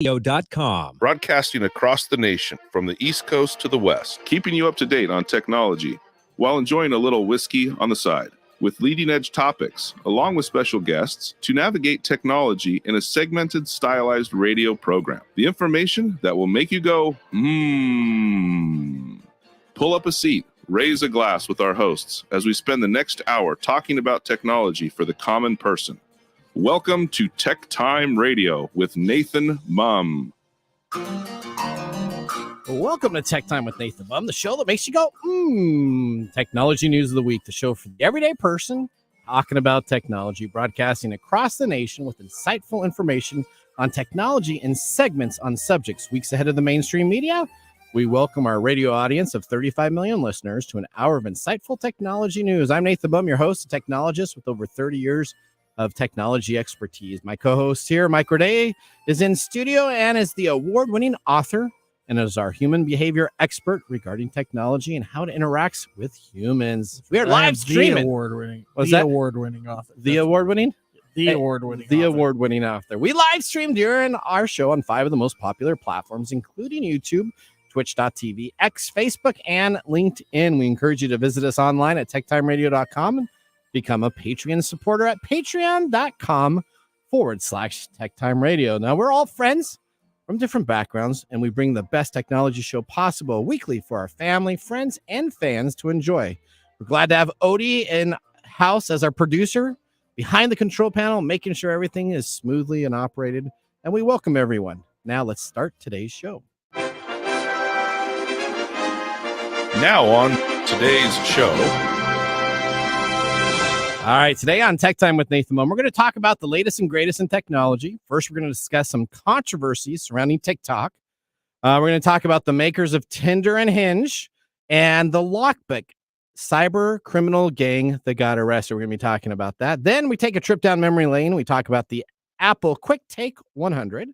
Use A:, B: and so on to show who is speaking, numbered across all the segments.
A: TechTimeRadio.com.
B: Broadcasting across the nation from the East Coast to the West, keeping you up to date on technology while enjoying a little whiskey on the side, with leading-edge topics, along with special guests, to navigate technology in a segmented, stylized radio program. The information that will make you go, Pull up a seat, raise a glass with our hosts as we spend the next hour talking about technology for the common person. Welcome to Tech Time Radio with Nathan Mumm.
C: Welcome to Tech Time with Nathan Mumm, the show that makes you go, Technology News of the Week, the show for the everyday person talking about technology, broadcasting across the nation with insightful information on technology and segments on subjects weeks ahead of the mainstream media. We welcome our radio audience of 35 million listeners to an hour of insightful technology news. I'm Nathan Mumm, your host, a technologist with over 30 years of technology expertise. My co-host here, Mike Roday, is in studio and is the award-winning author and is our human behavior expert regarding technology and how it interacts with humans. We are live streaming.
D: The award-winning author.
C: The award-winning?
D: The award-winning
C: The
D: author.
C: award-winning author. We live stream during our show on 5 of the most popular platforms, including YouTube, Twitch.tv, X, Facebook, and LinkedIn. We encourage you to visit us online at TechTimeRadio.com and become a Patreon supporter at patreon.com/TechTimeRadio. Now, we're all friends from different backgrounds, and we bring the best technology show possible weekly for our family, friends, and fans to enjoy. We're glad to have Odie in house as our producer, behind the control panel, making sure everything is smoothly and operated, and we welcome everyone. Now, let's start today's show.
B: Now on today's show.
C: All right, today on Tech Time with Nathan Mumm, we're going to talk about the latest and greatest in technology. First, we're going to discuss some controversies surrounding TikTok. We're going to talk about the makers of Tinder and Hinge and the Lockpick cyber criminal gang that got arrested. We're going to be talking about that. Then we take a trip down memory lane. We talk about the Apple Quick Take 100.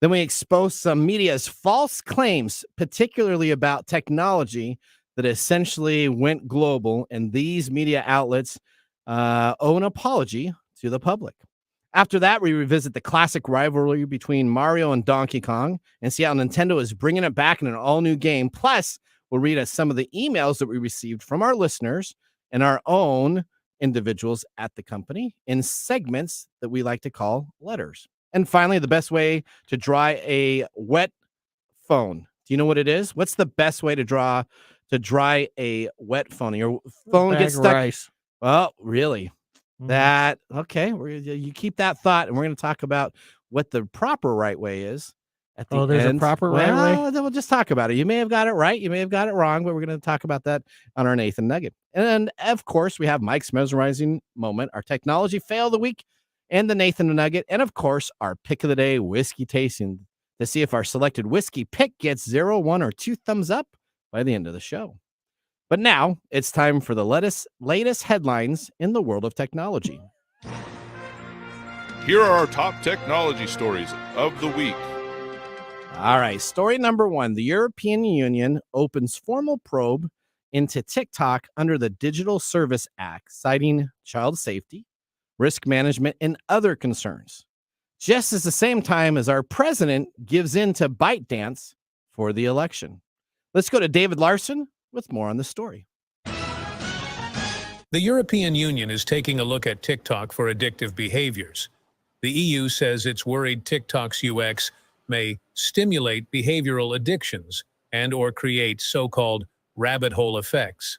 C: Then we expose some media's false claims, particularly about technology that essentially went global, and these media outlets owe an apology to the public. After that, we revisit the classic rivalry between Mario and Donkey Kong and see how Nintendo is bringing it back in an all-new game. Plus, we'll read some of the emails that we received from our listeners and our own individuals at the company in segments that we like to call letters. And finally, the best way to dry a wet phone. Do you know what it is? What's the best way to dry a wet phone? Your phone gets stuck.
D: Rice.
C: Well, really? That, okay. You keep that thought, and we're going to talk about what the proper right way is at the end.
D: There's a proper right way?
C: Then we'll just talk about it. You may have got it right. You may have got it wrong, but we're going to talk about that on our Nathan Nugget. And, of course, we have Mike's mesmerizing moment, our technology fail of the week, and the Nathan Nugget, and, of course, our pick of the day, whiskey tasting, to see if our selected whiskey pick gets 0, 1, or 2 thumbs up by the end of the show. But now it's time for the latest headlines in the world of technology.
B: Here are our top technology stories of the week.
C: All right, story number 1. The European Union opens formal probe into TikTok under the Digital Service Act, citing child safety, risk management, and other concerns. Just at the same time as our president gives in to ByteDance for the election. Let's go to David Larson with more on the story.
E: The European Union is taking a look at TikTok for addictive behaviors. The EU says it's worried TikTok's UX may stimulate behavioral addictions and/or create so-called rabbit hole effects.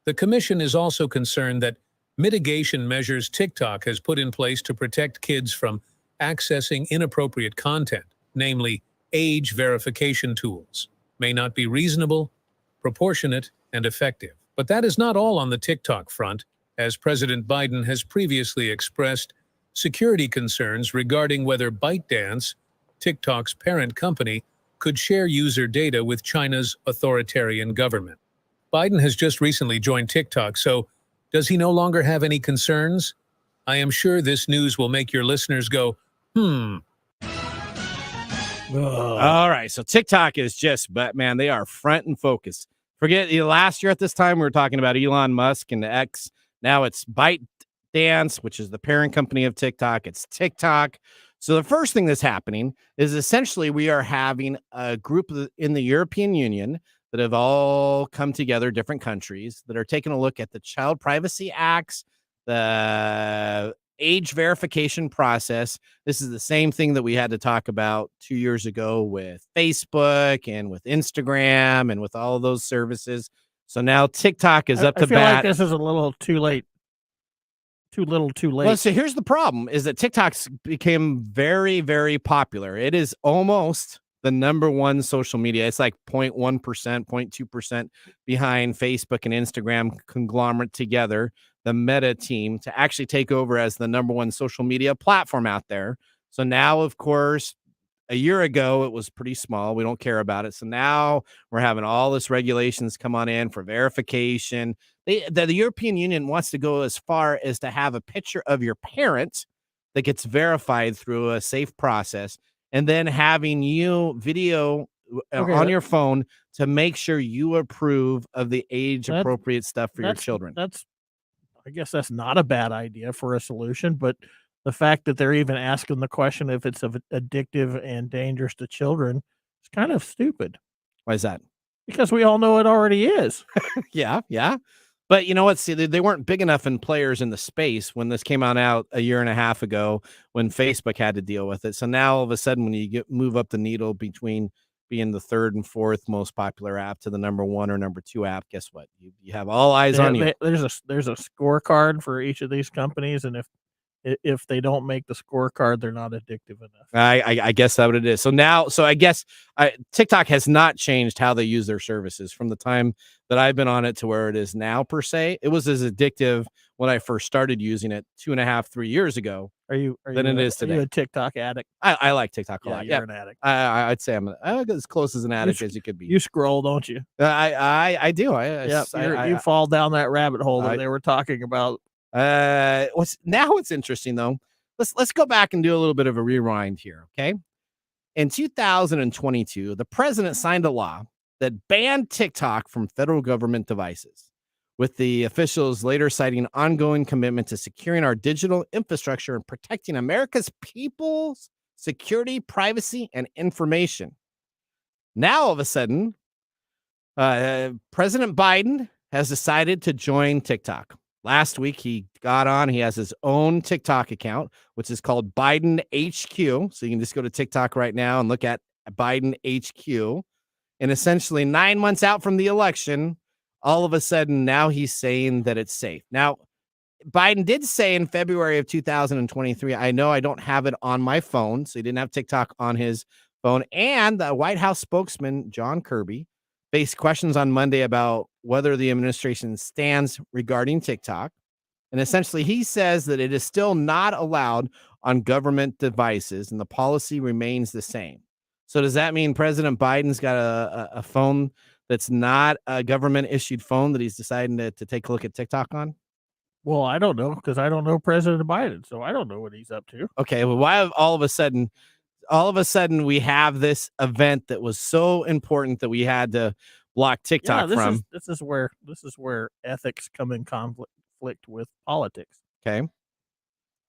E: The Commission is also concerned that mitigation measures TikTok has put in place to protect kids from accessing inappropriate content, namely age verification tools, may not be reasonable, proportionate, and effective. But that is not all on the TikTok front, as President Biden has previously expressed security concerns regarding whether ByteDance, TikTok's parent company, could share user data with China's authoritarian government. Biden has just recently joined TikTok, so does he no longer have any concerns? I am sure this news will make your listeners go,
C: All right, so TikTok is just, but man, they are front and focus. Forget last year at this time, we were talking about Elon Musk and X. Now it's ByteDance, which is the parent company of TikTok. It's TikTok. So the first thing that's happening is essentially we are having a group in the European Union that have all come together, different countries that are taking a look at the Child Privacy Acts, the age verification process. This is the same thing that we had to talk about 2 years ago with Facebook and with Instagram and with all of those services. So now TikTok is up to
D: I feel
C: bat.
D: like this is a little too late. Too little, too late.
C: Well, so here's the problem is that TikTok's became very, very popular. It is almost the number one social media. It's like 0.1%, 0.2% behind Facebook and Instagram conglomerate together, the Meta team, to actually take over as the number one social media platform out there. So now, of course, a year ago, it was pretty small. We don't care about it. So now we're having all this regulations come on in for verification. The European Union wants to go as far as to have a picture of your parent that gets verified through a safe process, and then having you video on your phone to make sure you approve of the age appropriate stuff for your children.
D: I guess that's not a bad idea for a solution, but the fact that they're even asking the question if it's addictive and dangerous to children is kind of stupid.
C: Why is that?
D: Because we all know it already is.
C: Yeah. But you know what? See, they weren't big enough in players in the space when this came out a year and a half ago when Facebook had to deal with it. So now all of a sudden, when you move up the needle between being the third and fourth most popular app to the number one or number two app, guess what? You have all eyes on you.
D: There's a scorecard for each of these companies, and if they don't make the scorecard, they're not addictive enough.
C: I guess that's what it is. So I guess TikTok has not changed how they use their services from the time that I've been on it to where it is now, per se. It was as addictive when I first started using it 2.5, 3 years ago than it is today.
D: Are you a TikTok addict?
C: I like TikTok a lot.
D: You're an addict.
C: I'd say I'm as close as an addict as you could be.
D: You scroll, don't you?
C: I do.
D: You fall down that rabbit hole that they were talking about.
C: What's interesting though, let's go back and do a little bit of a rewind here. Okay. In 2022, the president signed a law that banned TikTok from federal government devices, with the officials later citing ongoing commitment to securing our digital infrastructure and protecting America's people's security, privacy, and information. Now, all of a sudden, President Biden has decided to join TikTok. Last week, he got on. He has his own TikTok account, which is called Biden HQ. So you can just go to TikTok right now and look at Biden HQ. And essentially 9 months out from the election, all of a sudden, now he's saying that it's safe. Now, Biden did say in February of 2023, I know I don't have it on my phone. So he didn't have TikTok on his phone. And the White House spokesman, John Kirby, faced questions on Monday about whether the administration stands regarding TikTok. And essentially, he says that it is still not allowed on government devices and the policy remains the same. So does that mean President Biden's got a phone that's not a government issued phone that he's deciding to take a look at TikTok on?
D: Well, I don't know, because I don't know President Biden, so I don't know what he's up to.
C: Okay, well, why all of a sudden we have this event that was so important that we had to block TikTok from?
D: This is where ethics come in conflict with politics.
C: Okay.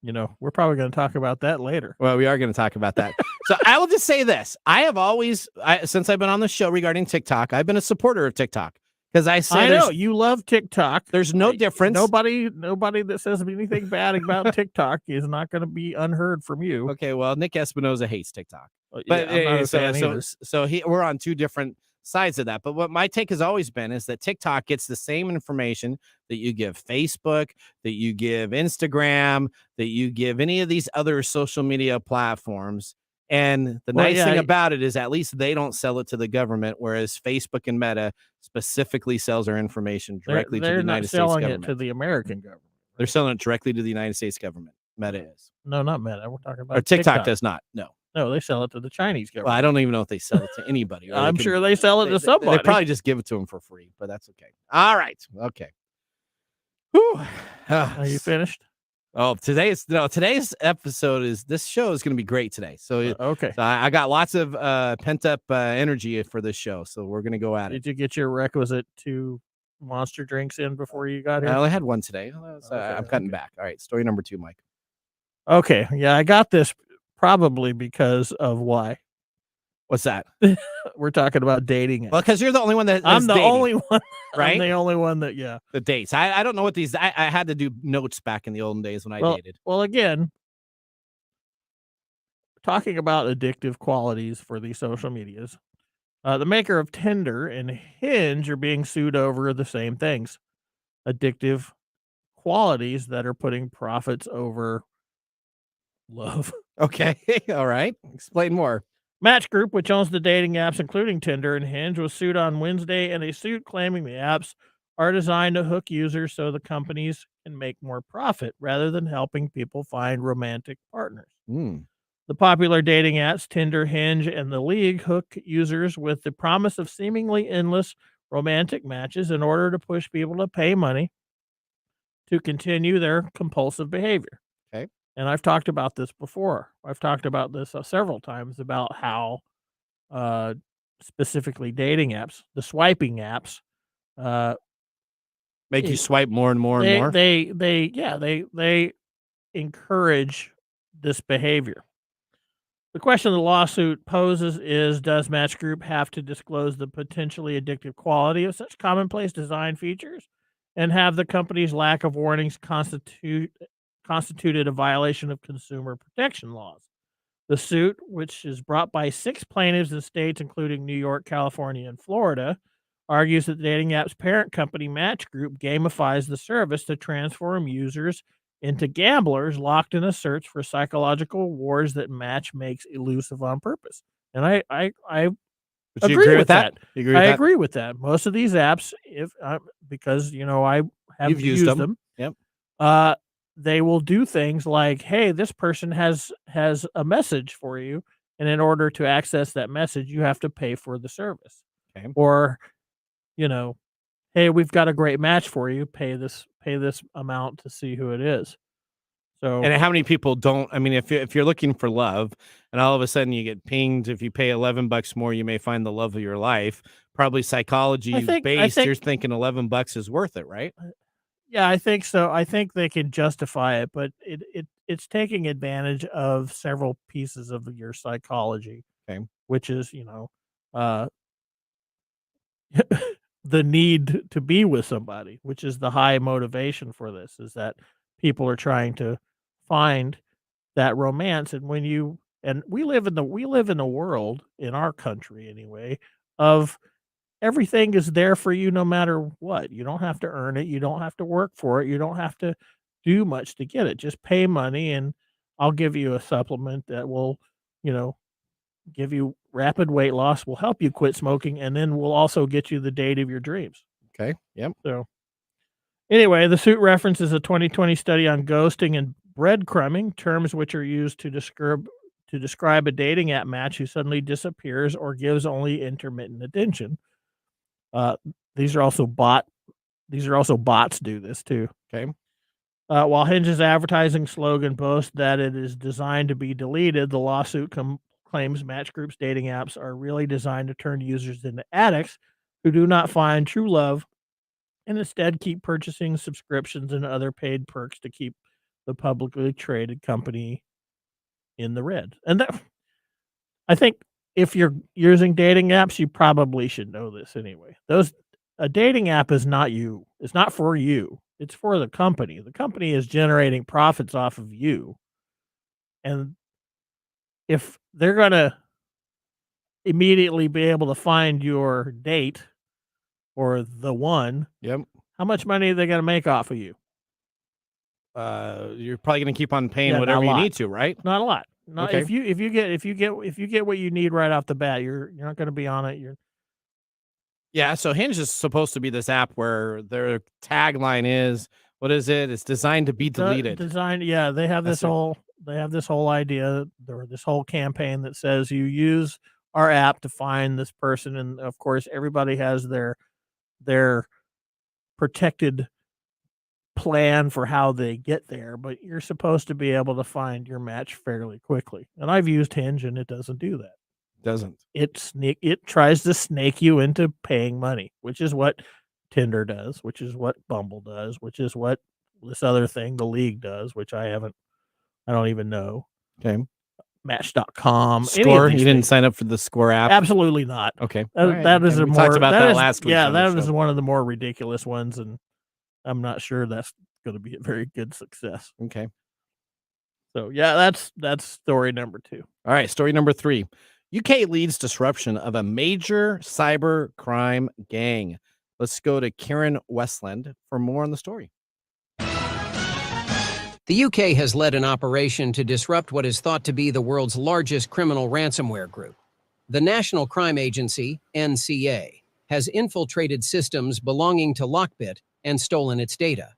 D: You know, we're probably going to talk about that later.
C: Well, we are going to talk about that. So I will just say this. I have always, since I've been on the show regarding TikTok, I've been a supporter of TikTok. Because I
D: know you love TikTok.
C: There's no difference.
D: Nobody that says anything bad about TikTok is not going to be unheard from you.
C: Okay, well, Nick Espinoza hates TikTok.
D: But
C: we're on two different sides of that. But what my take has always been is that TikTok gets the same information that you give Facebook, that you give Instagram, that you give any of these other social media platforms. And the nice thing about it is at least they don't sell it to the government, whereas Facebook and Meta specifically sells their information directly to the United States government.
D: They're not selling it to the American government.
C: They're selling it directly to the United States government. Meta is.
D: No, not Meta. We're talking about
C: TikTok does not.
D: No, they sell it to the Chinese government.
C: Well, I don't even know if they sell it to anybody.
D: I'm sure they sell it to somebody.
C: They probably just give it to them for free, but that's okay. All right. Okay. Whew.
D: Are you finished?
C: Oh, today's episode this show is going to be great today. So,
D: okay.
C: So I got lots of pent up energy for this show. So we're going to go at it.
D: Did you get your requisite 2 monster drinks in before you got here?
C: I only had one today. I'm cutting back. All right. Story number 2, Mike.
D: Okay. Yeah, I got this Probably because of why.
C: What's that?
D: We're talking about dating.
C: Well, because you're the only one that
D: I'm the
C: dating,
D: only one,
C: right?
D: I'm the only one that, yeah.
C: The dates. I don't know what these. I had to do notes back in the olden days when I dated.
D: Well, again, talking about addictive qualities for these social medias, the maker of Tinder and Hinge are being sued over the same things: addictive qualities that are putting profits over love.
C: Okay, all right. Explain more.
D: Match Group, which owns the dating apps including Tinder and Hinge, was sued on Wednesday in a suit claiming the apps are designed to hook users so the companies can make more profit rather than helping people find romantic partners. The popular dating apps, Tinder, Hinge, and The League, hook users with the promise of seemingly endless romantic matches in order to push people to pay money to continue their compulsive behavior.
C: Okay.
D: And I've talked about this before. I've talked about this several times about how specifically dating apps, the swiping apps,
C: Make you swipe more and more and more.
D: They encourage this behavior. The question the lawsuit poses is, does Match Group have to disclose the potentially addictive quality of such commonplace design features, and have the company's lack of warnings constituted a violation of consumer protection laws? The suit, which is brought by 6 plaintiffs in states including New York, California, and Florida, argues that the dating app's parent company, Match Group, gamifies the service to transform users into gamblers locked in a search for psychological rewards that Match makes elusive on purpose. And I
C: Would you
D: agree with that.
C: You agree with
D: I
C: that?
D: agree with that. Most of these apps, because I have
C: You've used them.
D: Yep. They will do things like, hey, this person has a message for you, and in order to access that message, you have to pay for the service.
C: Okay.
D: Or, hey, we've got a great match for you. Pay this amount to see who it is. So,
C: And how many people don't? I mean, if you're looking for love, and all of a sudden you get pinged, if you pay $11 more, you may find the love of your life. Probably psychology based. You're thinking $11 is worth it, right?
D: Yeah, I think so. I think they can justify it, but it's taking advantage of several pieces of your psychology.
C: Okay.
D: Which is, the need to be with somebody, which is the high motivation for this, is that people are trying to find that romance. And we live in a world, in our country anyway, of everything is there for you no matter what. You don't have to earn it. You don't have to work for it. You don't have to do much to get it. Just pay money and I'll give you a supplement that will, give you rapid weight loss, will help you quit smoking, and then will also get you the date of your dreams.
C: Okay. Yep.
D: So anyway, the suit references a 2020 study on ghosting and breadcrumbing, terms which are used to describe a dating app match who suddenly disappears or gives only intermittent attention. These are also bots do this too.
C: Okay.
D: While Hinge's advertising slogan boasts that it is designed to be deleted, the lawsuit claims Match Group's dating apps are really designed to turn users into addicts who do not find true love and instead keep purchasing subscriptions and other paid perks to keep the publicly traded company in the red. And I think if you're using dating apps, you probably should know this anyway. A dating app is not you. It's not for you. It's for the company. The company is generating profits off of you. And if they're going to immediately be able to find your date or the one,
C: Yep.
D: how much money are they going to make off of you?
C: You're probably going to keep on paying whatever you need to, right?
D: Not a lot. Not
C: Okay.
D: if you get what you need right off the bat, you're not going to be on it.
C: Yeah, so Hinge is supposed to be this app where their tagline is, what is it? It's designed to be deleted.
D: Yeah, they have this whole idea, or this whole campaign that says you use our app to find this person, and of course everybody has their protected plan for how they get there, but you're supposed to be able to find your match fairly quickly. And I've used Hinge and it doesn't do that.
C: Doesn't.
D: It tries to snake you into paying money, which is what Tinder does, which is what Bumble does, which is what this other thing, The League, does, which I don't even know.
C: Okay.
D: Match.com.
C: Score? You didn't sign up for the Score app?
D: Absolutely not.
C: Okay.
D: That is a
C: we
D: more.
C: talked about that last week.
D: Yeah,
C: on the
D: that
C: show.
D: is one of the more ridiculous ones, and I'm not sure that's going to be a very good success.
C: Okay.
D: So yeah, that's story number 2.
C: All right, story number 3. UK leads disruption of a major cyber crime gang. Let's go to Karen Westland for more on the story.
A: The UK has led an operation to disrupt what is thought to be the world's largest criminal ransomware group. The National Crime Agency, NCA, has infiltrated systems belonging to Lockbit and stolen its data.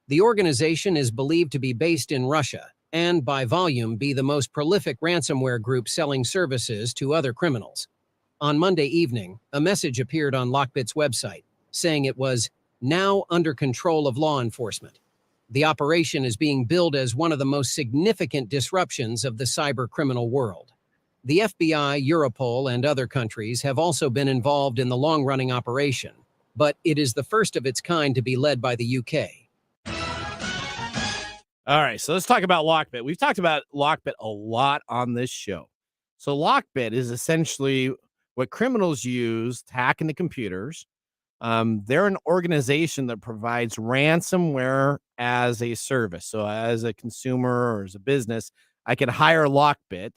A: The organization is believed to be based in Russia and, by volume, be the most prolific ransomware group selling services to other criminals. On Monday evening, a message appeared on Lockbit's website saying it was now under control of law enforcement. The operation is being billed as one of the most significant disruptions of the cyber criminal world. The FBI, Europol, and other countries have also been involved in the long-running operation, but it is the first of its kind to be led by the UK.
C: All right, so let's talk about Lockbit. We've talked about Lockbit a lot on this show. So Lockbit is essentially what criminals use to hack into computers. They're an organization that provides ransomware as a service. So as a consumer or as a business, I could hire Lockbit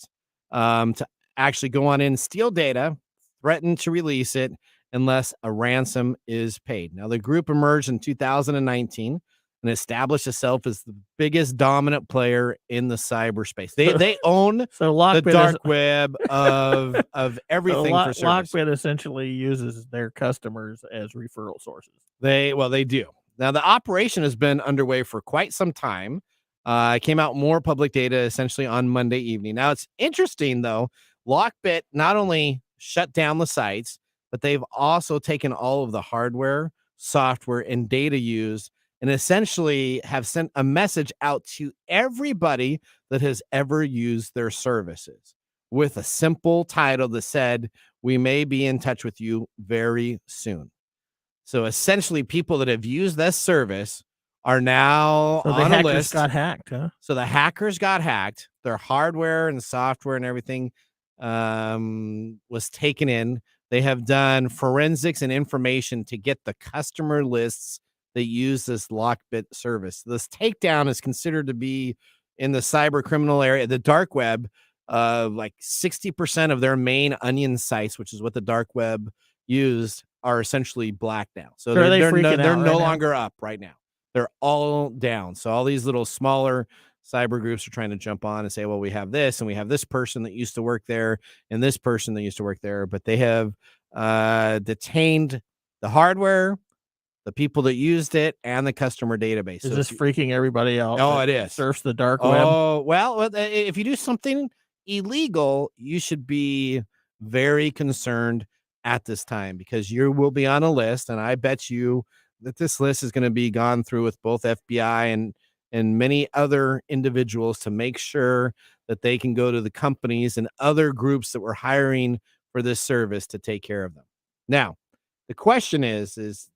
C: to actually go on in, steal data, threaten to release it unless a ransom is paid. Now, the group emerged in 2019 and established itself as the biggest dominant player in the cyberspace. They own
D: So
C: the
D: Lockbit
C: dark web of everything for service.
D: Lockbit essentially uses their customers as referral sources.
C: They do. Now, the operation has been underway for quite some time. It came out more public data essentially on Monday evening. Now, it's interesting, though. Lockbit not only shut down the sites, but they've also taken all of the hardware, software, and data used and essentially have sent a message out to everybody that has ever used their services with a simple title that said, "We may be in touch with you very soon." So essentially, people that have used this service are now
D: So the
C: on a
D: hackers
C: list.
D: got hacked, huh?
C: So the hackers got hacked. Their hardware and software and everything was taken in. They have done forensics and information to get the customer lists that use this Lockbit service. This takedown is considered to be in the cyber criminal area, the dark web. Like 60% of their main onion sites, which is what the dark web used, are essentially blacked now. So
D: Are they
C: they're
D: freaking
C: no
D: out right now?
C: longer up right now. They're all down. So all these little smaller cyber groups are trying to jump on and say, well, we have this and we have this person that used to work there and this person that used to work there. But they have detained the hardware, the people that used it, and the customer database.
D: Is
C: So
D: this freaking everybody out?
C: Oh,
D: that
C: it is.
D: Surfs the dark web.
C: Oh, well, if you do something illegal, you should be very concerned at this time because you will be on a list. And I bet you that this list is going to be gone through with both FBI and many other individuals to make sure that they can go to the companies and other groups that were hiring for this service to take care of them. Now, the question is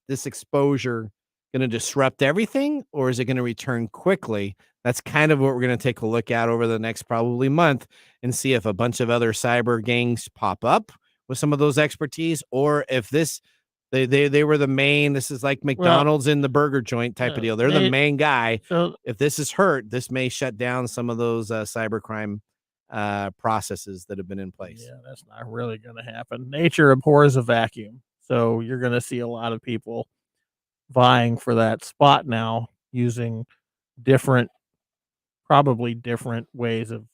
C: this exposure going to disrupt everything or is it going to return quickly? That's kind of what we're going to take a look at over the next probably month and see if a bunch of other cyber gangs pop up with some of those expertise or if they were the main, this is like McDonald's in the burger joint type of deal. They're the main guy.
D: So
C: If this is hurt, this may shut down some of those cybercrime processes that have been in place.
D: yeah, that's not really going to happen. Nature abhors a vacuum. So you're going to see a lot of people vying for that spot now using probably different ways of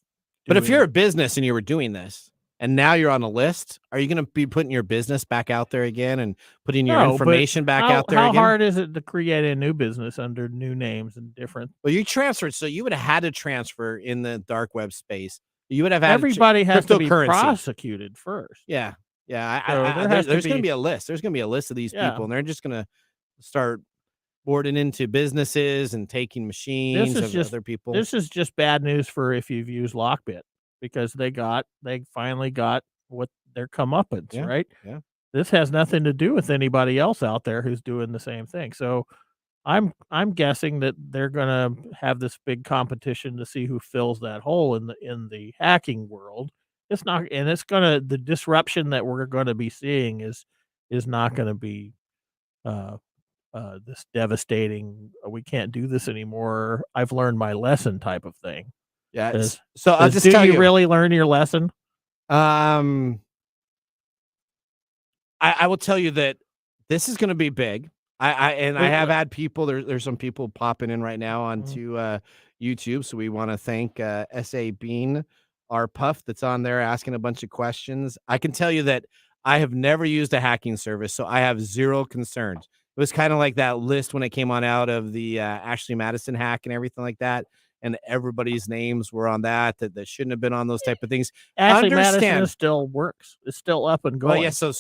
C: But if
D: doing
C: you're a
D: it.
C: business and you were doing this and now you're on a list, are you going to be putting your business back out there again and putting your
D: No, but
C: information back out there
D: how
C: again?
D: hard is it to create a new business under new names and different?
C: Well, you transferred, so you would have had to transfer in the dark web space. You would have had
D: Everybody has to be
C: cryptocurrency.
D: prosecuted first.
C: Yeah. Yeah.
D: So
C: There's
D: to
C: going to
D: be-
C: be a list. There's going to be a list of these
D: Yeah.
C: people, and they're just going to start boarding into businesses and taking machines of other people.
D: This is just bad news for if you've used Lockbit because they finally got what their comeuppance,
C: Yeah,
D: right?
C: yeah.
D: This has nothing to do with anybody else out there who's doing the same thing. So I'm guessing that they're gonna have this big competition to see who fills that hole in the hacking world. It's not, and it's gonna the disruption that we're gonna be seeing is not gonna be uh this devastating. We can't do this anymore. I've learned my lesson type of thing.
C: Yeah.
D: Does,
C: So I'll just
D: do
C: tell
D: you
C: you.
D: really learn your lesson?
C: I will tell you that this is going to be big. I have had people. There's some people popping in right now onto YouTube. So we want to thank SA Bean, our puff that's on there asking a bunch of questions. I can tell you that I have never used a hacking service, so I have zero concerns. It was kind of like that list when it came on out of the Ashley Madison hack and everything like that. And everybody's names were on that shouldn't have been on those type of things.
D: Ashley Madison still works. It's still up and going.
C: Well, yeah, so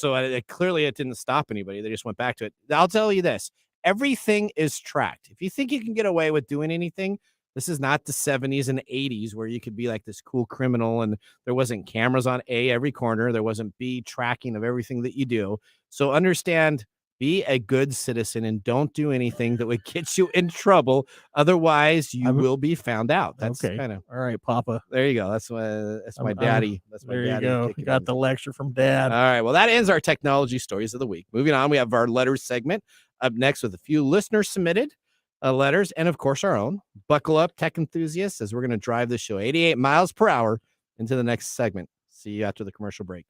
C: clearly it didn't stop anybody. They just went back to it. I'll tell you this. Everything is tracked. If you think you can get away with doing anything, this is not the 70s and 80s where you could be like this cool criminal and there wasn't cameras on every corner. There wasn't B tracking of everything that you do. So understand, be a good citizen and don't do anything that would get you in trouble. Otherwise, you will be found out. That's
D: okay.
C: kind of
D: all right, Papa.
C: There you go. That's my daddy. That's my
D: there
C: daddy.
D: You go. You got the lecture from Dad.
C: All right. Well, that ends our technology stories of the week. Moving on, we have our letters segment up next with a few listener submitted letters and, of course, our own. Buckle up, tech enthusiasts, as we're going to drive the show 88 miles per hour into the next segment. See you after the commercial break.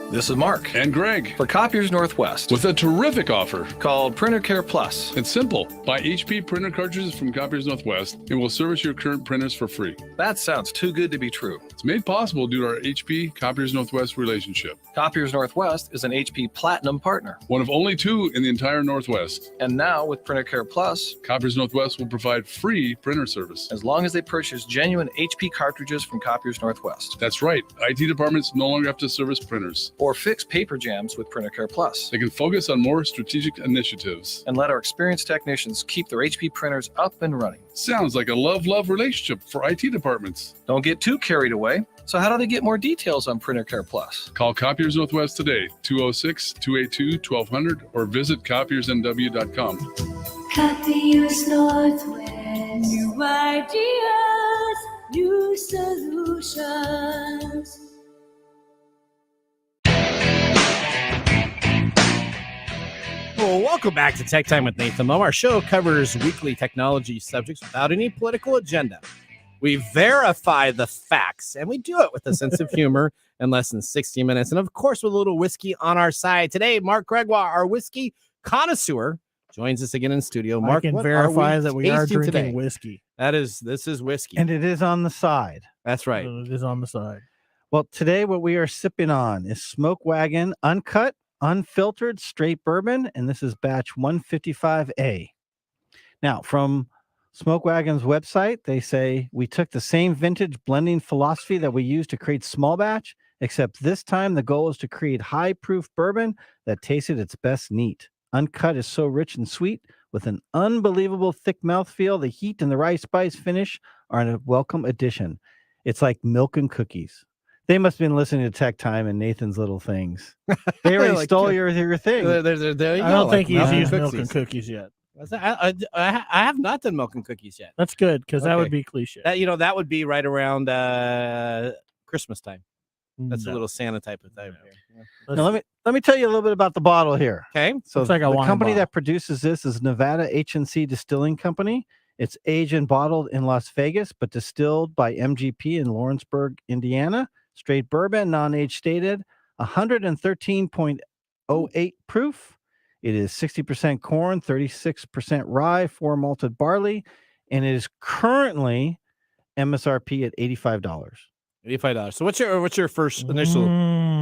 F: This is Mark
G: and Greg
F: for Copiers Northwest
G: with a terrific offer
F: called Printer Care Plus.
G: It's simple. Buy HP printer cartridges from Copiers Northwest and we'll service your current printers for free.
F: That sounds too good to be true.
G: It's made possible due to our HP Copiers Northwest relationship.
F: Copiers Northwest is an HP Platinum partner,
G: one of only 2 in the entire Northwest.
F: And now with Printer Care Plus,
G: Copiers Northwest will provide free printer service
F: as long as they purchase genuine HP cartridges from Copiers Northwest.
G: That's right. IT departments no longer have to service printers
F: or fix paper jams with Printer Care Plus.
G: They can focus on more strategic initiatives
F: and let our experienced technicians keep their HP printers up and running.
G: Sounds like a love-love relationship for IT departments.
F: Don't get too carried away. So how do they get more details on Printer Care Plus?
G: Call Copiers Northwest today, 206-282-1200, or visit copiersnw.com.
H: Copiers Northwest. New ideas, new solutions.
C: Well, welcome back to Tech Time with Nathan Mumm. Our show covers weekly technology subjects without any political agenda. We verify the facts, and we do it with a sense of humor in less than 60 minutes. And, of course, with a little whiskey on our side. Today, Mark Gregoire, our whiskey connoisseur, joins us again in studio. Mark,
D: I can verify that we are drinking
C: today?
D: whiskey.
C: This is whiskey.
I: And it is on the side.
C: That's right.
D: It is on the side.
I: Well, today what we are sipping on is Smoke Wagon Uncut, Unfiltered Straight Bourbon, and this is batch 155A. Now, from Smoke Wagon's website, they say, we took the same vintage blending philosophy that we used to create small batch, except this time the goal is to create high-proof bourbon that tasted its best neat. Uncut is so rich and sweet, with an unbelievable thick mouthfeel. The heat and the rye spice finish are a welcome addition. It's like milk and cookies. They must have been listening to Tech Time and Nathan's little things. They already
C: Like,
I: stole your thing.
C: There you go.
D: I don't think he's used
C: cookies.
D: milk and cookies yet.
C: I have not done milk and cookies yet.
D: That's good, because that
C: Okay.
D: would be cliche.
C: That would be right around Christmas time. That's a
D: No.
C: little Santa type of thing.
D: Let's-
I: Now, let me tell you a little bit about the bottle here.
C: Okay.
I: So
D: Looks like a
I: the
D: wine
I: company
D: bottle.
I: that produces this is Nevada H&C Distilling Company. It's aged and bottled in Las Vegas, but distilled by MGP in Lawrenceburg, Indiana. Straight bourbon, non-age stated, 113.08 proof. It is 60% corn, 36% rye, 4 malted barley, and it is currently MSRP at $85.
C: $85. So what's your first initial?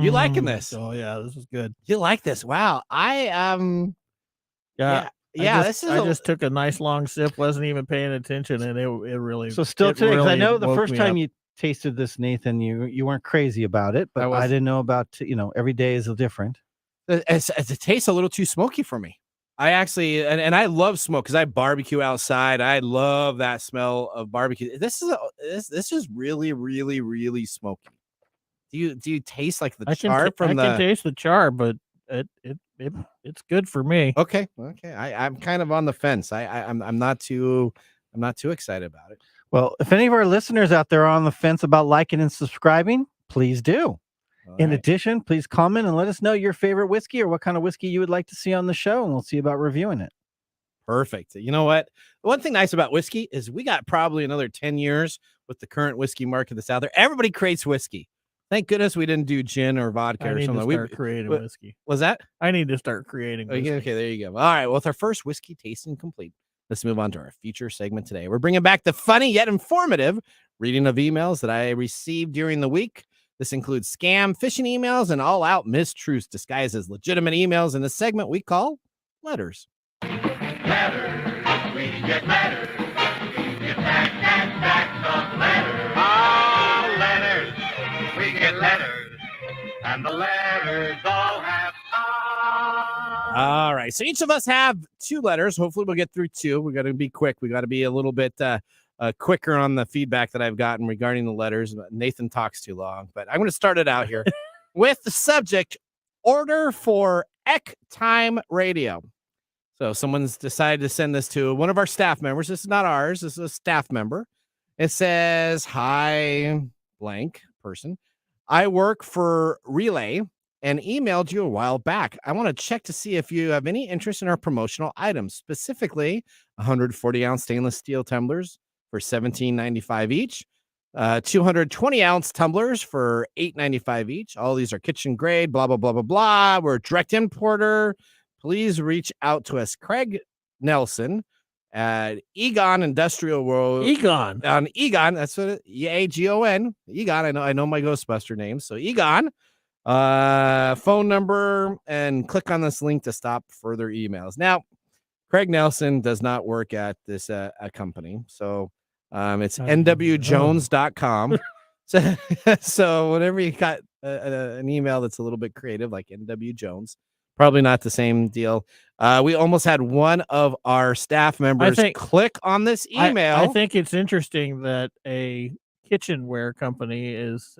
C: You liking this?
D: Oh yeah, this is good.
C: You like this? Wow.
D: Yeah.
C: This is
D: I just took a nice long sip, wasn't even paying attention, and it really.
I: So still
D: it
I: today, 'cause I
D: really
I: know the
D: woke
I: first
D: me
I: time
D: up.
I: you tasted this, Nathan, you weren't crazy about it, but I didn't know about, every day is different.
C: it tastes a little too smoky for me. I actually and I love smoke because I barbecue outside. I love that smell of barbecue. This is really, really, really smoky. Do you taste like the char
D: I
C: from
D: can taste the char, but it's good for me.
C: Okay. I'm kind of on the fence. I'm not too excited about it.
I: Well, if any of our listeners out there are on the fence about liking and subscribing, please do. In addition, please comment and let us know your favorite whiskey or what kind of whiskey you would like to see on the show, and we'll see about reviewing it.
C: Perfect. You know what? One thing nice about whiskey is we got probably another 10 years with the current whiskey market that's out there. Everybody creates whiskey. Thank goodness we didn't do gin or vodka
D: I
C: or
D: need
C: something.
D: to start creating whiskey.
C: Was that?
D: I need to start creating whiskey.
C: Okay, there you go. All right. Well, with our first whiskey tasting complete, let's move on to our feature segment today. We're bringing back the funny yet informative reading of emails that I received during the week. This includes scam, phishing emails, and all-out mistruths disguised as legitimate emails in the segment we call Letters.
J: Letters, we get letters. We get back and back of letters. Oh, letters, we get letters. And the letters all have
C: All right. So each of us have 2 letters. Hopefully we'll get through 2. We got to be quick. We got to be a little bit quicker on the feedback that I've gotten regarding the letters. Nathan talks too long, but I'm going to start it out here with the subject order for TechTime Radio. So someone's decided to send this to one of our staff members. This is not ours. This is a staff member. It says, "Hi, blank person. I work for Relay and emailed you a while back. I want to check to see if you have any interest in our promotional items, specifically 140-ounce stainless steel tumblers for $17.95 each, 220-ounce tumblers for $8.95 each. All these are kitchen grade, blah, blah, blah, blah, blah. We're a direct importer. Please reach out to us, Craig Nelson at Egon Industrial World.
D: Egon.
C: On Egon, that's what it, Eagon. Egon, I know my Ghostbuster name. So Egon, phone number, and click on this link to stop further emails. Now, Craig Nelson does not work at this company. So it's nwjones.com. So whenever you got an email that's a little bit creative, like NW Jones, probably not the same deal. We almost had one of our staff members click on this email.
D: I think it's interesting that a kitchenware company is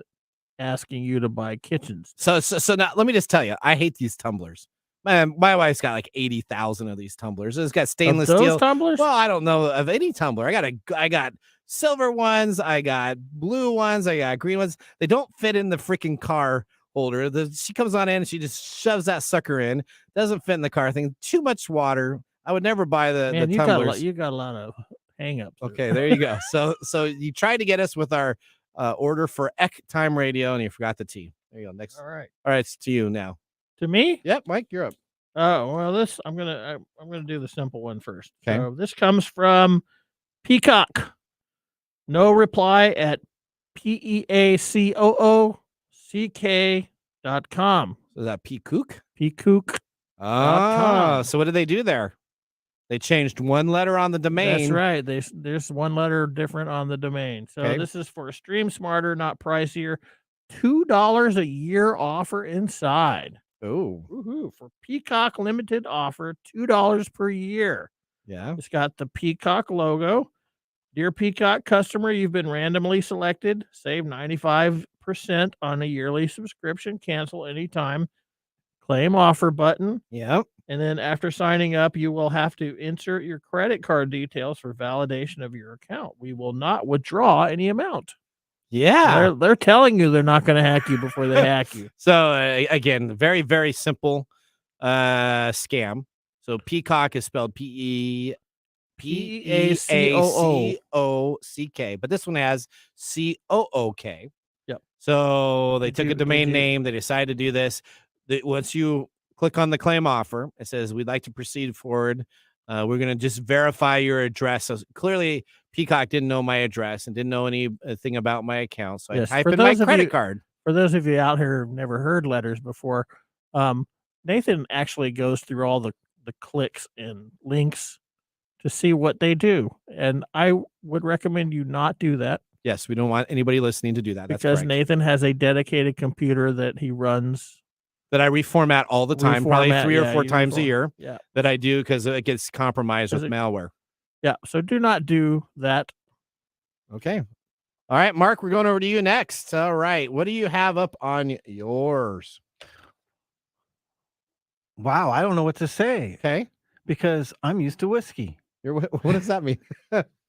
D: asking you to buy kitchens.
C: So now let me just tell you, I hate these tumblers. Man, my wife's got like 80,000 of these tumblers. It's got stainless steel
D: tumblers.
C: Well, I don't know of any tumbler. I got silver ones, I got blue ones, I got green ones. They don't fit in the freaking car holder. She comes on in and she just shoves that sucker in. Doesn't fit in the car thing. Too much water. I would never buy the tumblers.
D: You got a lot of hang-ups.
C: Okay, there you go. So you tried to get us with our order for TechTime Radio and you forgot the T. There you go. Next.
D: All right,
C: it's to you now.
D: To me?
C: Yep, Mike, you're up.
D: Oh, well, I'm gonna do the simple one first.
C: Okay.
D: So this comes from Peacock. No reply at peacock.com.
C: So is that Peacock?
D: Peacock.
C: So what did they do there? They changed one letter on the domain.
D: That's right. There's one letter different on the domain. So this is for Stream Smarter, not pricier. $2 a year offer inside.
C: Oh,
D: for Peacock limited offer, $2 per year.
C: Yeah.
D: It's got the Peacock logo. Dear Peacock customer, you've been randomly selected. Save 95% on a yearly subscription. Cancel anytime. Claim offer button.
C: Yep.
D: And then after signing up, you will have to insert your credit card details for validation of your account. We will not withdraw any amount.
C: Yeah.
D: They're telling you they're not going to hack you before they hack you.
C: So again, very, very simple scam. So Peacock is spelled Peacock, but this one has COOK.
D: Yep.
C: So they took a domain name. They decided to do this. Once you click on the claim offer, it says we'd like to proceed forward. We're going to just verify your address. So clearly Peacock didn't know my address and didn't know anything about my account. So I type in my credit card.
D: For those of you out here who've never heard letters before, Nathan actually goes through all the clicks and links to see what they do. And I would recommend you not do that.
C: Yes, we don't want anybody listening to do that. That's
D: because
C: correct.
D: Nathan has a dedicated computer that he runs.
C: That I reformat all the time, probably 3 or 4 times a year.
D: Yeah.
C: That I do because it gets compromised with malware.
D: Yeah. So do not do that.
C: Okay. All right, Mark, we're going over to you next. All right. What do you have up on yours?
I: Wow, I don't know what to say.
C: Okay.
I: Because I'm used to whiskey.
C: What does that mean?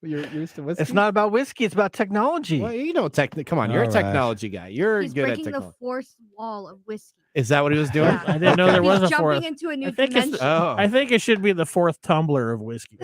C: You're used to whiskey?
I: It's not about whiskey. It's about technology.
C: Well, you know, come on. You're a technology guy. You're
K: He's
C: good at
K: breaking the
C: technology.
K: fourth wall of whiskey.
C: Is that what he was doing?
K: Yeah.
D: I didn't know there was
K: He's
D: a fourth.
K: jumping into a new
D: I think it's
K: dimension.
D: I think it should be the fourth tumbler of whiskey.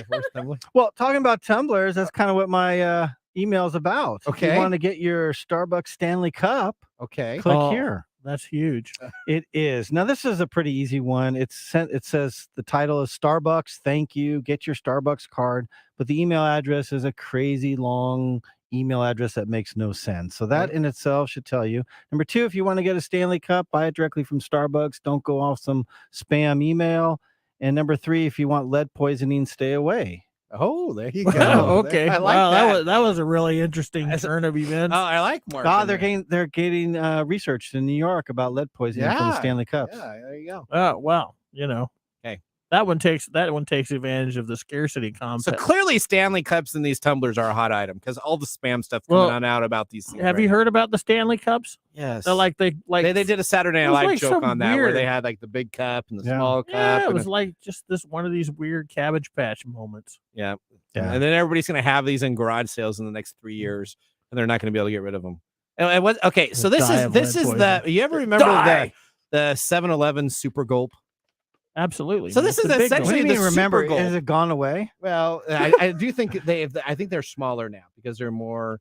I: Well, talking about tumblers, that's kind of what my email's about. If
C: Okay.
I: you want to get your Starbucks Stanley Cup,
C: Okay.
I: click
D: Oh,
I: here.
D: That's huge.
I: It is. Now, this is a pretty easy one. It says the title is Starbucks. Thank you. Get your Starbucks card. But the email address is a crazy long email address that makes no sense. So that in itself should tell you. Number 2, if you want to get a Stanley Cup, buy it directly from Starbucks. Don't go off some spam email. And number 3, if you want lead poisoning, stay away.
C: Oh, there you go.
D: Okay.
C: I like
D: wow, that was a really interesting turn of events.
C: Oh, I like Mark.
I: They're getting research in New York about lead poisoning from the Stanley Cups.
C: Yeah, there you go.
D: Well,
C: Okay.
D: That one takes advantage of the scarcity
C: So
D: concept.
C: clearly, Stanley Cups and these tumblers are a hot item because all the spam stuff coming on out about these things.
D: Have you heard about the Stanley Cups?
C: Yes.
D: They're
C: they did a Saturday Night
D: it was
C: Live
D: like
C: joke
D: some
C: on that where
D: weird-
C: they had like the big cup and the
I: Yeah.
C: small cup.
D: Yeah, it
C: and
D: was like just this one of these weird Cabbage Patch moments.
C: Yeah.
I: Yeah.
C: And then everybody's going to have these in garage sales in the next 3 years, and they're not going to be able to get rid of them. And what? Okay, so
D: They'll
C: this
D: die
C: is
D: of
C: this
D: lead
C: is
D: poisoning.
C: the. You ever remember
D: Die!
C: the 7-Eleven Super Gulp?
D: Absolutely.
C: So
D: man.
C: this
D: It's
C: is
D: a big
C: essentially
I: What do you
C: the
I: mean, remember?
C: Super Gulp.
I: Has it gone away?
C: Well, I do think I think they're smaller now because they're more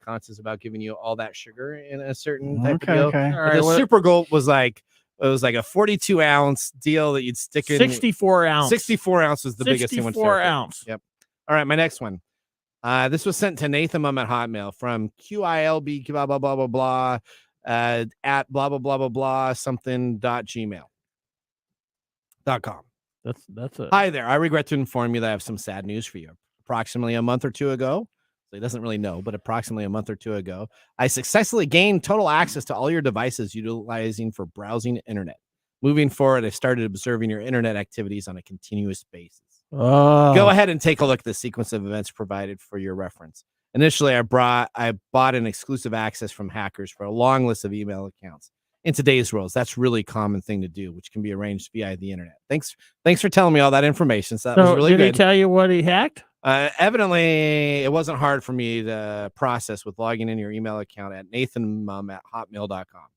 C: conscious about giving you all that sugar in a certain type of deal.
I: Okay.
D: All
C: But
D: right,
C: the
D: what-
C: Super Gulp was like a 42-ounce deal that you'd stick in.
D: 64 ounce.
C: 64 ounce was the biggest thing.
D: 64 ounce.
C: Yep. All right, my next one. This was sent to Nathan Mumm at Hotmail from QILB blah blah blah blah blah at blah blah blah blah blah something.gmail.com.
D: That's a
C: Hi there. I regret to inform you that I have some sad news for you. Approximately a month or two ago, so he doesn't really know, but approximately a month or two ago, I successfully gained total access to all your devices utilizing for browsing internet. Moving forward, I started observing your internet activities on a continuous basis. Go ahead and take a look at the sequence of events provided for your reference. Initially, I bought an exclusive access from hackers for a long list of email accounts. In today's world, that's really a common thing to do, which can be arranged via the internet. Thanks for telling me all that information. So that was really
D: did
C: good.
D: he tell you what he hacked?
C: Evidently, it wasn't hard for me to process with logging in your email account at nathanmumm@hotmail.com.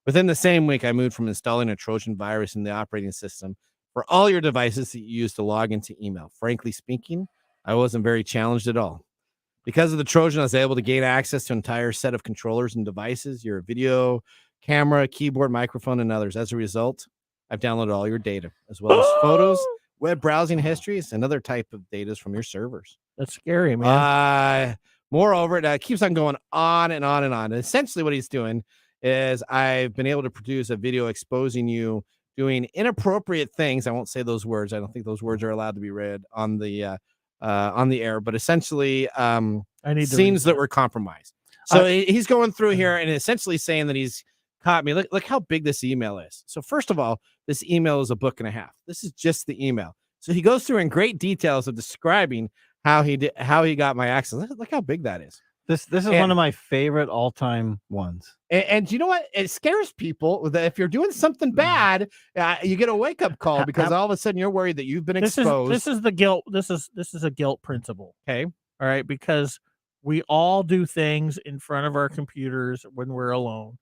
C: Within the same week, I moved from installing a Trojan virus in the operating system for all your devices that you use to log into email. Frankly speaking, I wasn't very challenged at all. Because of the Trojan, I was able to gain access to an entire set of controllers and devices, your video, camera, keyboard, microphone, and others. As a result, I've downloaded all your data, as well as photos, web browsing histories, and other type of data from your servers.
D: That's scary, man.
C: Moreover, it keeps on going on and on and on. And essentially what he's doing is I've been able to produce a video exposing you doing inappropriate things. I won't say those words. I don't think those words are allowed to be read on the air, but essentially scenes that were compromised. So he's going through here and essentially saying that he's caught me. Look how big this email is. So first of all, this email is a book and a half. This is just the email. So he goes through in great details of describing how he got my access. Look how big that is.
I: This is one of my favorite all-time ones.
C: And you know what? It scares people that if you're doing something bad, you get a wake-up call because all of a sudden you're worried that you've been exposed.
D: This is the guilt. This is a guilt principle.
C: Okay.
D: All right, because we all do things in front of our computers when we're alone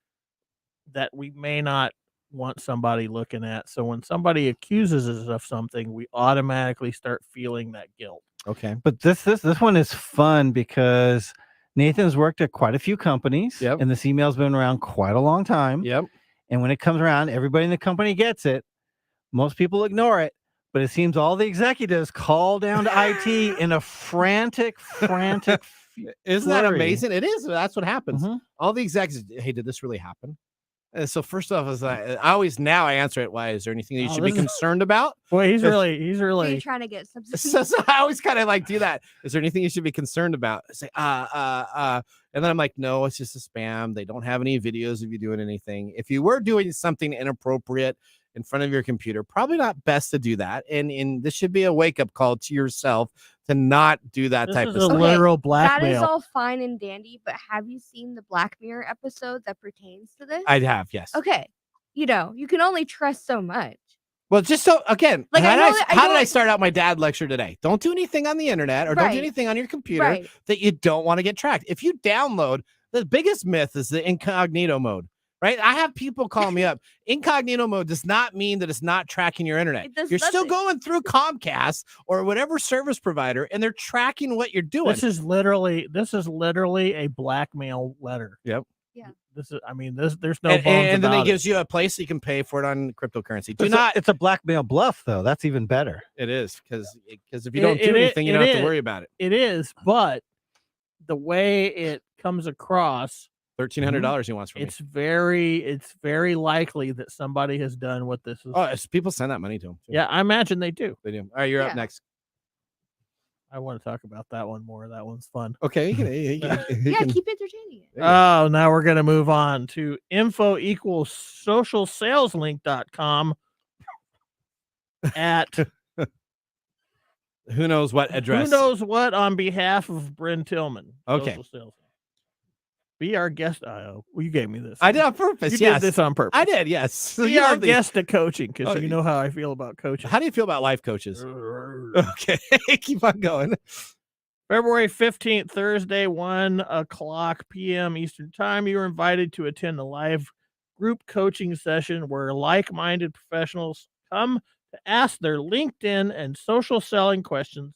D: that we may not want somebody looking at. So when somebody accuses us of something, we automatically start feeling that guilt.
C: Okay.
I: But this one is fun because Nathan's worked at quite a few companies.
C: Yep.
I: And this email's been around quite a long time.
C: Yep.
I: And when it comes around, everybody in the company gets it. Most people ignore it. But it seems all the executives call down to IT in a frantic
C: Isn't that
I: flurry.
C: amazing? It is. That's what happens.
I: Mhm.
C: All the executives, hey, did this really happen? So first off, I answer it. Why? Is there anything that you should be concerned about?
D: Boy, he's
K: Are
D: really
K: you trying to get something?
C: So I always kind of like do that. Is there anything you should be concerned about? I say, and then I'm like, no, it's just a spam. They don't have any videos of you doing anything. If you were doing something inappropriate in front of your computer, probably not best to do that. And this should be a wake-up call to yourself to not do that type of
D: This is a
C: stuff.
D: literal
K: That
D: blackmail.
K: is all fine and dandy, but have you seen the Black Mirror episode that pertains to this?
C: I'd have, yes.
K: Okay. You can only trust so much.
C: Well, just so again,
K: Like, I know that- I
C: how did
K: know-
C: I start out my dad lecture today? Don't do anything on the internet or don't do
K: Right.
C: anything on your computer
K: Right.
C: that you don't want to get tracked. If you download, the biggest myth is the incognito mode, right? I have people call me up. Incognito mode does not mean that it's not tracking your internet.
K: It does
C: You're still
K: nothing.
C: going through Comcast or whatever service provider, and they're tracking what you're doing.
D: This is literally a blackmail letter.
C: Yep.
K: Yeah.
D: There's no
C: and
D: bones
C: then
D: about
C: it gives
D: it.
C: you a place you can pay for it on cryptocurrency.
I: It's a blackmail bluff, though. That's even better.
C: It is because if you don't do anything, you don't have to worry about it.
D: It is, but the way it comes across,
C: $1,300 he wants from me.
D: it's very likely that somebody has done what this is.
C: Oh, people send that money to him. Too.
D: Yeah, I imagine they do.
C: They do. All right, you're up
K: Yeah.
C: next.
D: I want to talk about that one more. That one's fun.
C: Okay.
K: Yeah, keep entertaining it.
D: Oh, now we're going to move on to info equals socialsaleslink.com at
C: who knows what address.
D: who knows what on behalf of Bryn Tillman.
C: Okay.
D: Social Sales. Be our guest. Well, you gave me this.
C: I did on purpose.
D: You
C: yes.
D: did this on purpose.
C: I did. Yes. So
D: Be
C: you
D: our
C: love these.
D: guest at coaching because
C: Oh,
D: you know how I feel about coaching.
C: How do you feel about life coaches? Okay. Keep on going.
D: February 15th, Thursday, 1:00 p.m. Eastern Time. You are invited to attend a live group coaching session where like-minded professionals come to ask their LinkedIn and social selling questions,